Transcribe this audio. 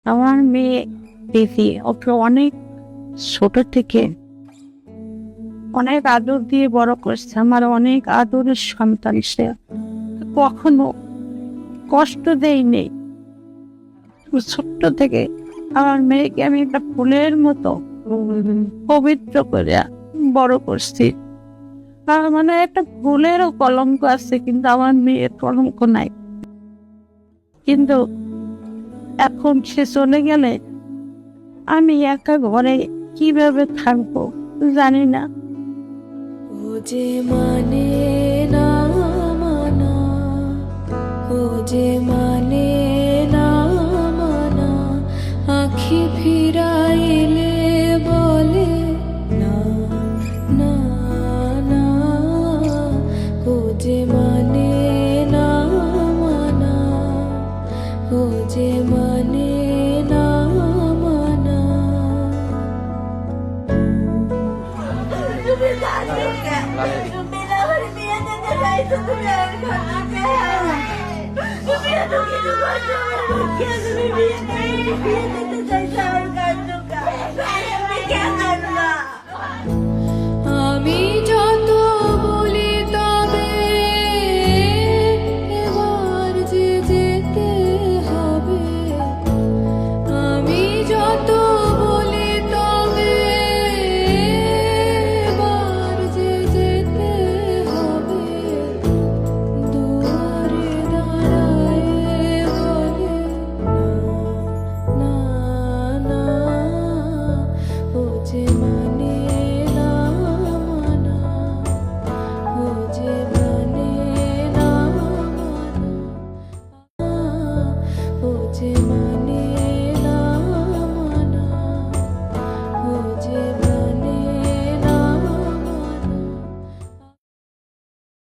আমার মেয়ে দিদি ওকে অনেক ছোট থেকে অনেক আদর দিয়ে বড় করছে। আমার অনেক আদরের সন্তান সে, কখনো কষ্ট দেয়নি। ছোট্ট থেকে আমার মেয়েকে আমি একটা ফুলের মতো পবিত্র করে বড় করছি। মানে একটা ফুলেরও কলঙ্ক আছে, কিন্তু আমার মেয়ের কলঙ্ক নাই। কিন্তু এখন সে চলে গেলে আমি একা ঘরে কিভাবে থাকবো জানি না। ও যে মানে না মানা, ও যে মানে না মানা, আখি ফিরাইলে বলে না না না। ও যে মানে না মানা, ও যে মানে না মানা। তুমি